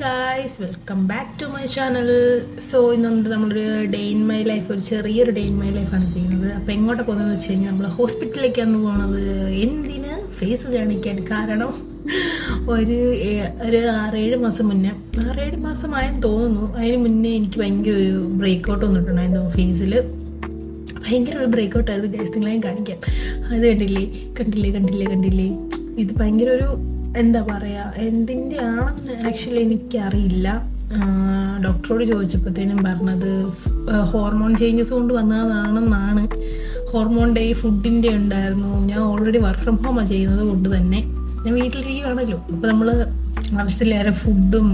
Guys, welcome back to my channel. So ഇന്ന് നമ്മളൊരു day in my life, ഒരു ചെറിയൊരു ഡേ ഇൻ മൈ ലൈഫാണ് ചെയ്യുന്നത്. അപ്പോൾ എങ്ങോട്ട് പോകുന്നതെന്ന് വെച്ച് കഴിഞ്ഞാൽ നമ്മൾ ഹോസ്പിറ്റലിലേക്കാണ് പോകുന്നത്. എന്തിന്? ഫേസ് കാണിക്കാൻ. കാരണം ഒരു 6-7 മാസം മുന്നേ, 6-7 മാസമായെന്ന് തോന്നുന്നു, അതിന് മുന്നേ എനിക്ക് ഭയങ്കര ഒരു ബ്രേക്ക് ഔട്ട് വന്നിട്ടുണ്ടായിരുന്നു ഫേസിൽ. ഭയങ്കര ഒരു ബ്രേക്ക് ഔട്ടായിരുന്നു ഗൈസ്, നിങ്ങളെയും കാണിക്കാം. അത് കണ്ടില്ലേ. ഇത് ഭയങ്കര ഒരു എന്താ പറയുക, എന്തിൻ്റെ ആണെന്ന് ആക്ച്വലി എനിക്കറിയില്ല. ഡോക്ടറോട് ചോദിച്ചപ്പോഴത്തേനും പറഞ്ഞത് ഹോർമോൺ ചേഞ്ചസ് കൊണ്ട് വന്നതാണെന്നാണ്. ഹോർമോണിൻ്റെ ഈ ഫുഡിൻ്റെ ഉണ്ടായിരുന്നു. ഞാൻ ഓൾറെഡി വർക്ക് ഫ്രം ഹോമാണ് ചെയ്യുന്നത് കൊണ്ട് തന്നെ ഞാൻ വീട്ടിലിരിക്കുകയാണല്ലോ. അപ്പോൾ നമ്മൾ ആവശ്യത്തിലേറെ ഫുഡും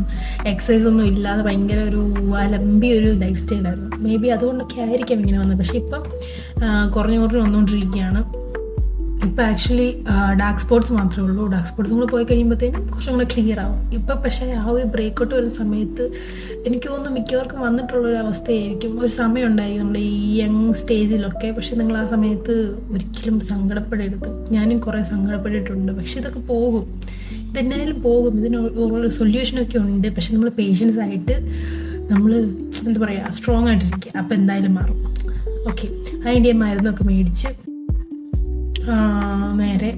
എക്സസൈസൊന്നും ഇല്ലാതെ ഭയങ്കര ഒരു അലമ്പിയൊരു ലൈഫ് സ്റ്റൈലായിരുന്നു. മേ ബി അതുകൊണ്ടൊക്കെ ആയിരിക്കാം ഇങ്ങനെ വന്നത്. പക്ഷേ ഇപ്പം കുറഞ്ഞു വന്നുകൊണ്ടിരിക്കുകയാണ്. ഇപ്പം ആക്ച്വലി ഡാർക്ക് സ്പോട്ട്സ് മാത്രമേ ഉള്ളൂ. ഡാർക്ക് സ്പോട്ട്സും കൂടെ പോയി കഴിയുമ്പോഴത്തേനും കുറച്ചും കൂടെ ക്ലിയർ ആവും. ഇപ്പം പക്ഷേ ആ ഒരു ബ്രേക്ക് ഔട്ട് വരുന്ന സമയത്ത് എനിക്ക് തോന്നുന്നു മിക്കവർക്കും വന്നിട്ടുള്ളൊരു അവസ്ഥയായിരിക്കും. ഒരു സമയം ഉണ്ടായിരിക്കും നമ്മുടെ ഈ യങ് സ്റ്റേജിലൊക്കെ. പക്ഷെ നിങ്ങൾ ആ സമയത്ത് ഒരിക്കലും സങ്കടപ്പെടരുത്. ഞാനും കുറേ സങ്കടപ്പെട്ടിട്ടുണ്ട്. പക്ഷെ ഇതൊക്കെ പോകും, ഇതെന്നായാലും പോകും. ഇതിനുള്ള സൊല്യൂഷനൊക്കെ ഉണ്ട്. പക്ഷെ നമ്മൾ പേഷ്യൻസ് ആയിട്ട് നമ്മൾ എന്താ പറയുക, സ്ട്രോങ് ആയിട്ടിരിക്കുക. അപ്പം എന്തായാലും മാറും. ഓക്കെ, അതിൻ്റെ മരുന്നൊക്കെ മേടിച്ച് നേരെ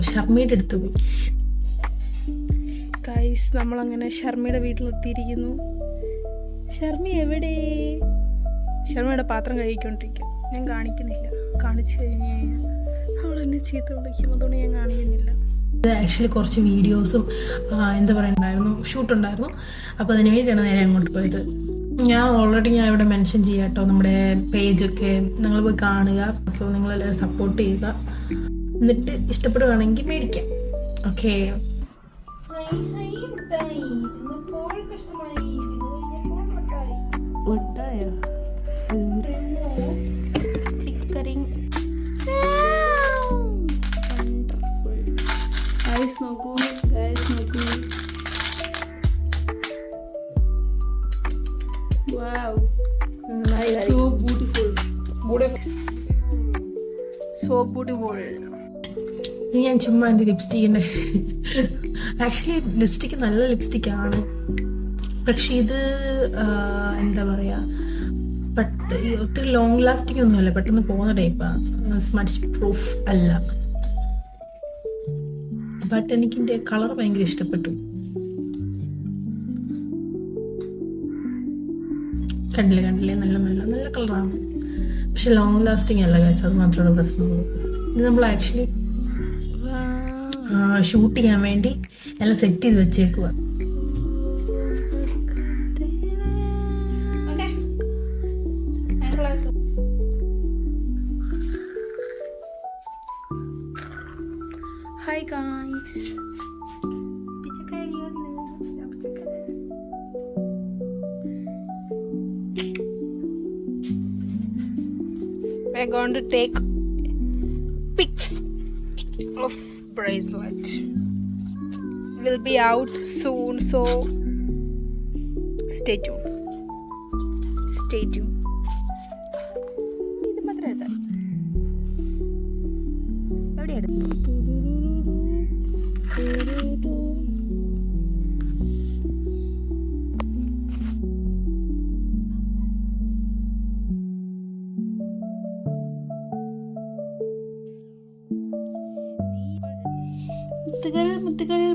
ഷർമിയുടെ അടുത്ത് പോയി. ഗൈസ്, നമ്മളങ്ങനെ ഷർമിയുടെ വീട്ടിലെത്തിയിരിക്കുന്നു. ഷർമി എവിടെ? ഷർമിയുടെ പാത്രം കഴുകിക്കൊണ്ടിരിക്കും. ഞാൻ കാണിക്കുന്നില്ല. കാണിച്ചു കഴിഞ്ഞ് കഴിഞ്ഞാൽ അവൾ എന്നെ ചീത്ത വിളിക്കും. അതുകൊണ്ട് ഞാൻ കാണിക്കുന്നില്ല. ഇത് ആക്ച്വലി കുറച്ച് വീഡിയോസും എന്താ പറയുന്നുണ്ടായിരുന്നു, ഷൂട്ടുണ്ടായിരുന്നു. അപ്പോൾ അതിന് വേണ്ടിയിട്ടാണ് നേരെ അങ്ങോട്ട് പോയത്. ഞാൻ ഇവിടെ മെൻഷൻ ചെയ്യാം കേട്ടോ, നമ്മുടെ പേജൊക്കെ നിങ്ങൾ പോയി കാണുക. സോ നിങ്ങളെല്ലാവരും സപ്പോർട്ട് ചെയ്യുക. എന്നിട്ട് ഇഷ്ടപ്പെടുകയാണെങ്കിൽ മേടിക്കാം. ഓക്കെ, നോക്കൂ. Wow, so beautiful. So beautiful. ഞാൻ ചുമ്മാ എൻ്റെ ലിപ്സ്റ്റിക്കിൻ്റെ ആക്ച്വലി ലിപ്സ്റ്റിക്ക് നല്ല ലിപ്സ്റ്റിക്കാണ്. പക്ഷെ ഇത് എന്താ പറയുക, ഒത്തിരി ലോങ് ലാസ്റ്റിംഗ് ഒന്നുമല്ല, പെട്ടെന്ന് പോകുന്ന ടൈപ്പാണ്. സ്മച്ച് പ്രൂഫ് അല്ല. ബട്ട് എനിക്കിൻ്റെ കളർ ഭയങ്കര ഇഷ്ടപ്പെട്ടു. കണ്ടില്ലേ, നല്ല കളറാണ്. പക്ഷെ ലോങ് ലാസ്റ്റിംഗ് അല്ല ഗൈസ്, അത് മാത്രമേ പ്രശ്നമുള്ളൂ. ഇത് നമ്മൾ ആക്ച്വലി ഷൂട്ട് ചെയ്യാൻ വേണ്ടി എല്ലാം സെറ്റ് ചെയ്ത് വെച്ചേക്കുക. Hi guys, we're going to take pics of bracelet. Will be out soon, so stay tuned. ഇത് മാത്രം എടുത്താൽ എവിടെയാണ്?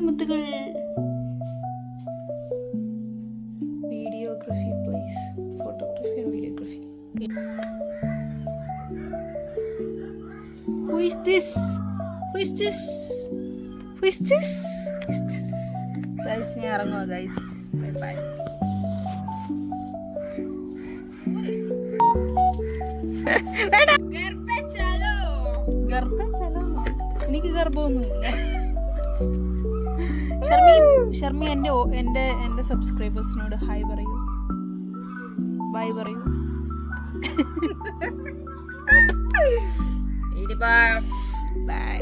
മുത്തുകൾ. Videography please. Photography and videography. Who is this? Guys, ഞാൻ ഇറങ്ങുക ഗൈസ്. ബൈ. എനിക്ക് ഗർഭമൊന്നുമില്ല. ഷർമി എൻ്റെ സബ്സ്ക്രൈബേഴ്സിനോട് ഹായ് പറയൂ, ബൈ പറയൂ. ബൈ.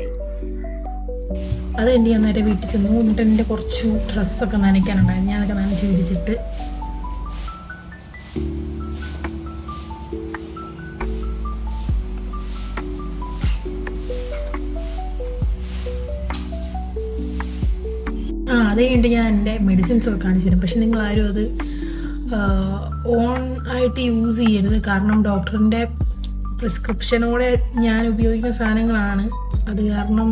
അത് കഴിഞ്ഞ് ഞാൻ നേരെ വീട്ടിൽ ചെന്നു. എന്നിട്ട് എൻ്റെ കുറച്ച് ഡ്രസ്സൊക്കെ നനയ്ക്കാനുണ്ടായിരുന്നു. ഞാനതൊക്കെ നനച്ച് വിരിച്ചിട്ട് അത് കഴിഞ്ഞിട്ട് ഞാൻ എൻ്റെ മെഡിസിൻസ് ഒക്കെ കാണിച്ചു തരും. പക്ഷെ നിങ്ങൾ ആരും അത് ഓൺ ആയിട്ട് യൂസ് ചെയ്യരുത്. കാരണം ഡോക്ടറിൻ്റെ പ്രിസ്ക്രിപ്ഷനോടെ ഞാൻ ഉപയോഗിക്കുന്ന സാധനങ്ങളാണ്. അത് കാരണം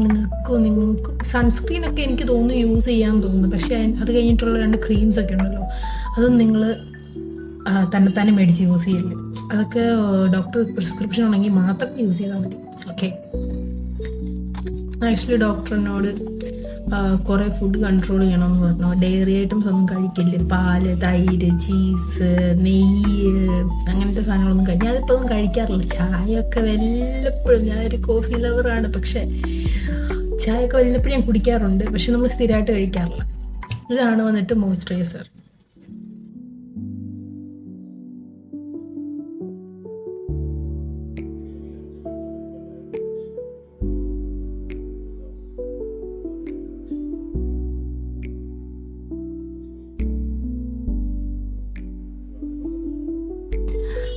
നിങ്ങൾക്ക് സൺസ്ക്രീനൊക്കെ എനിക്ക് തോന്നുന്നു യൂസ് ചെയ്യാൻ തോന്നുന്നു. പക്ഷേ അത് കഴിഞ്ഞിട്ടുള്ള 2 ക്രീംസ് ഒക്കെ ഉണ്ടല്ലോ, അതും നിങ്ങൾ തന്നെ മേടിച്ച് യൂസ് ചെയ്യില്ല. അതൊക്കെ ഡോക്ടർ പ്രിസ്ക്രിപ്ഷൻ ഉണ്ടെങ്കിൽ മാത്രം യൂസ് ചെയ്താൽ മതി. ഓക്കെ. ആക്ച്വലി ഡോക്ടറിനോട് കുറേ ഫുഡ് കൺട്രോൾ ചെയ്യണമെന്ന് പറഞ്ഞു. ഡയറി ഐറ്റംസ് ഒന്നും കഴിക്കില്ല. പാല്, തൈര്, ചീസ്, നെയ്യ്, അങ്ങനത്തെ സാധനങ്ങളൊന്നും ഞാനിപ്പോൾ ഒന്നും കഴിക്കാറില്ല. ചായയൊക്കെ വല്ലപ്പോഴും, ഞാനൊരു കോഫി ലവറാണ്, പക്ഷേ ചായയൊക്കെ വല്ലപ്പോഴും ഞാൻ കുടിക്കാറുണ്ട്. പക്ഷെ നമ്മൾ സ്ഥിരമായിട്ട് കഴിക്കാറില്ല. ഇതാണ് വന്നിട്ട് മോയ്സ്ചറൈസർ.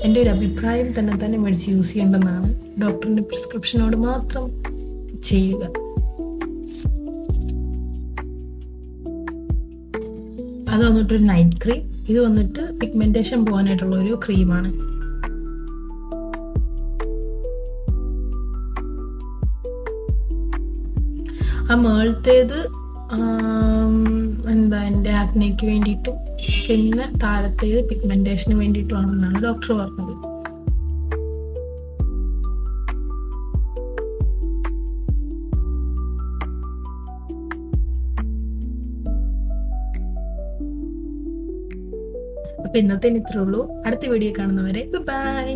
എൻ്റെ ഒരു അഭിപ്രായം തന്നെ മേടിച്ച് യൂസ് ചെയ്യേണ്ടതാണ്. ഡോക്ടറിൻ്റെ പ്രിസ്ക്രിപ്ഷനോട് മാത്രം ചെയ്യുക. അത് വന്നിട്ടൊരു നൈറ്റ് ക്രീം. ഇത് വന്നിട്ട് പിഗ്മെൻറ്റേഷൻ പോകാനായിട്ടുള്ള ഒരു ക്രീമാണ്. ആ മേളത്തേത് എൻ്റെ ആക്നെക്ക് വേണ്ടിയിട്ടും പിന്നെ താഴത്തേത് പിഗ്മെന്റേഷന് വേണ്ടിയിട്ടുമാണെന്നാണ് ഡോക്ടർ പറഞ്ഞത്. അപ്പൊ ഇന്നത്തെ ഇത്രേ ഉള്ളൂ. അടുത്ത വീഡിയോ കാണുന്നവരെ ബൈ.